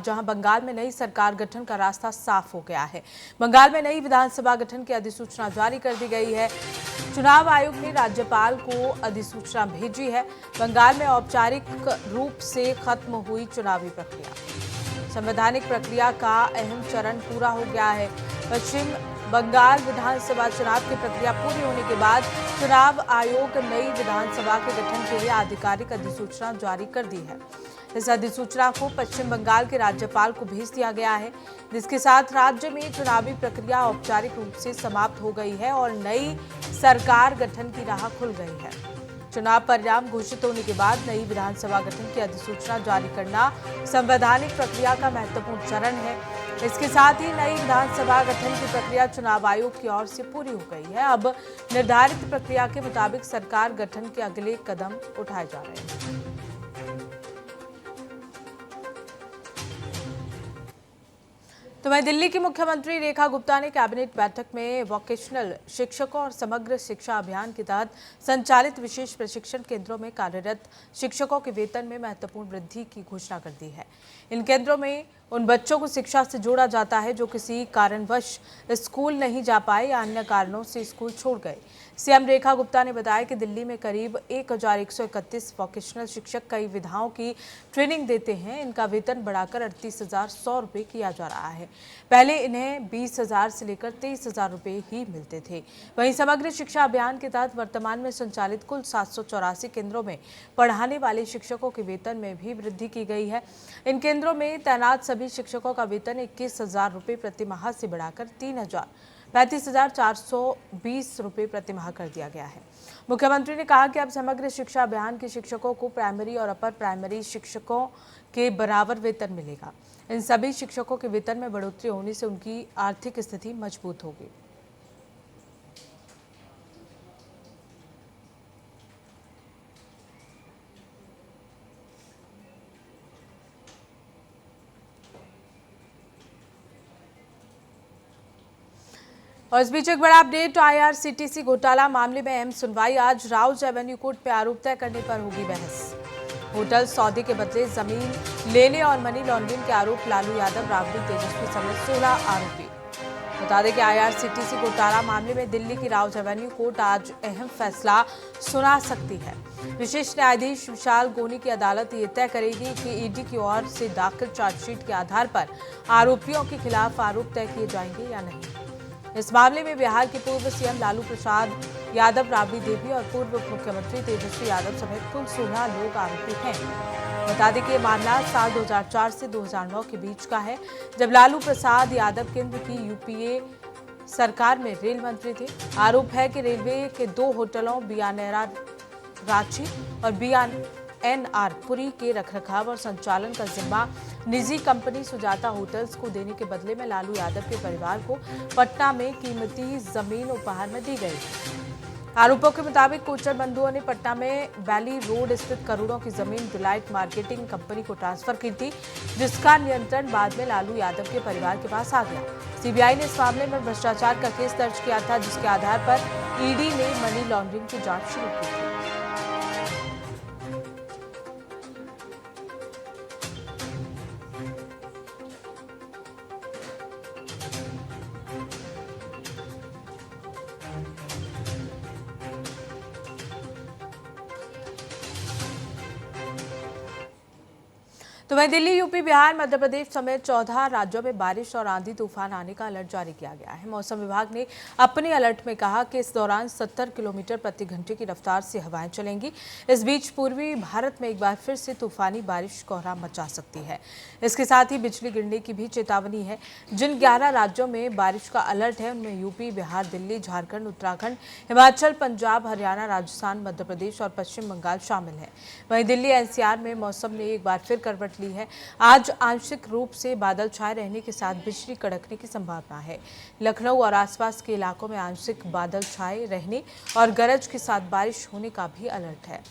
जहां बंगाल में नई सरकार गठन का रास्ता साफ हो गया है। बंगाल में नई विधानसभा गठन की अधिसूचना जारी कर दी गई है। चुनाव आयोग ने राज्यपाल को अधिसूचना भेजी है। बंगाल में औपचारिक रूप से खत्म हुई चुनावी प्रक्रिया। संवैधानिक प्रक्रिया का अहम चरण पूरा हो गया है। पश्चिम बंगाल विधानसभा चुनाव की प्रक्रिया पूरी होने के बाद चुनाव आयोग नई विधानसभा के गठन के लिए आधिकारिक अधिसूचना जारी कर दी है। इस अधिसूचना को पश्चिम बंगाल के राज्यपाल को भेज दिया गया है, जिसके साथ राज्य में चुनावी प्रक्रिया औपचारिक रूप से समाप्त हो गई है और नई सरकार गठन की राह खुल गई है। चुनाव परिणाम घोषित होने के बाद नई विधानसभा गठन की अधिसूचना जारी करना संवैधानिक प्रक्रिया का महत्वपूर्ण चरण है। इसके साथ ही नई विधानसभा गठन की प्रक्रिया चुनाव आयोग की ओर से पूरी हो गई है। अब निर्धारित प्रक्रिया के मुताबिक सरकार गठन के अगले कदम उठाए जा रहे हैं। तो वहीं दिल्ली की मुख्यमंत्री रेखा गुप्ता ने कैबिनेट बैठक में वोकेशनल शिक्षकों और समग्र शिक्षा अभियान के तहत संचालित विशेष प्रशिक्षण केंद्रों में कार्यरत शिक्षकों के वेतन में महत्वपूर्ण वृद्धि की घोषणा कर दी है। इन केंद्रों में उन बच्चों को शिक्षा से जोड़ा जाता है जो किसी कारणवश स्कूल नहीं जा पाए या अन्य कारणों से स्कूल छोड़ गए। सीएम रेखा गुप्ता ने बताया कि दिल्ली में करीब 1131 वोकेशनल शिक्षक कई विधाओं की ट्रेनिंग देते हैं। इनका वेतन बढ़ाकर 38,100 रुपये किया जा रहा है। पहले इन्हें 20,000 से लेकर 23,000 रुपये ही मिलते थे। वहीं समग्र शिक्षा अभियान के तहत वर्तमान में संचालित कुल 784 केंद्रों में पढ़ाने वाले शिक्षकों के वेतन में भी वृद्धि की गई है। इन केंद्रों में तैनात सभी शिक्षकों का वेतन 21,000 रुपये प्रति माह से बढ़ाकर 35,420 रुपये प्रति माह कर दिया गया है। मुख्यमंत्री ने कहा कि अब समग्र शिक्षा अभियान के शिक्षकों को प्राइमरी और अपर प्राइमरी शिक्षकों के बराबर वेतन मिलेगा। इन सभी शिक्षकों के वेतन में बढ़ोतरी होने से उनकी आर्थिक स्थिति मजबूत होगी। और इस बीच एक बड़ा अपडेट, IRCTC घोटाला मामले में अहम सुनवाई आज। राउज एवेन्यू कोर्ट में आरोप तय करने पर होगी बहस। होटल सौदे के बदले जमीन लेने और मनी लॉन्ड्रिंग के आरोप लालू यादव, राबड़ी तेजस्वी समेत 16 आरोपी। बता दें कि IRCTC घोटाला मामले में दिल्ली की राउज एवेन्यू कोर्ट आज अहम फैसला सुना सकती है। विशेष न्यायाधीश विशाल गोनी की अदालत ये तय करेगी कि ईडी की ओर से दाखिल चार्जशीट के आधार पर आरोपियों के खिलाफ आरोप तय किए जाएंगे या नहीं। इस मामले में बिहार के पूर्व सीएम लालू प्रसाद यादव, राबड़ी देवी और पूर्व उप मुख्यमंत्री तेजस्वी यादव समेत कुल 16 लोग आरोपी हैं। बता दें कि ये मामला साल 2004 से 2009 के बीच का है, जब लालू प्रसाद यादव केंद्र की UPA सरकार में रेल मंत्री थे। आरोप है कि रेलवे के 2 होटलों बियानेरा रांची और BNR पुरी के रखरखाव और संचालन का जिम्मा निजी कंपनी सुजाता होटल्स को देने के बदले में लालू यादव के परिवार को पटना में कीमती जमीन उपहार में दी गई। आरोपों के मुताबिक कोचर बंधुओं ने पटना में वैली रोड स्थित करोड़ों की जमीन डिलाइट मार्केटिंग कंपनी को ट्रांसफर की थी, जिसका नियंत्रण बाद में लालू यादव के परिवार के पास आ गया। CBI ने इस मामले में भ्रष्टाचार का केस दर्ज किया था, जिसके आधार पर ED ने मनी लॉन्ड्रिंग की जांच शुरू की थी। तो वहीं दिल्ली, यूपी, बिहार, मध्य प्रदेश समेत 14 राज्यों में बारिश और आंधी तूफान आने का अलर्ट जारी किया गया है। मौसम विभाग ने अपने अलर्ट में कहा कि इस दौरान 70 किलोमीटर प्रति घंटे की रफ्तार से हवाएं चलेंगी। इस बीच पूर्वी भारत में एक बार फिर से तूफानी बारिश कोहराम मचा सकती है। इसके साथ ही बिजली गिरने की भी चेतावनी है। जिन 11 राज्यों में बारिश का अलर्ट है उनमें यूपी, बिहार, दिल्ली, झारखंड, उत्तराखंड, हिमाचल, पंजाब, हरियाणा, राजस्थान, मध्य प्रदेश और पश्चिम बंगाल शामिल है। वहीं दिल्ली NCR में मौसम ने एक बार फिर करवट ली है। आज आंशिक रूप से बादल छाए रहने के साथ बिजली कड़कने की संभावना है। लखनऊ और आसपास के इलाकों में आंशिक बादल छाए रहने और गरज के साथ बारिश होने का भी अलर्ट है।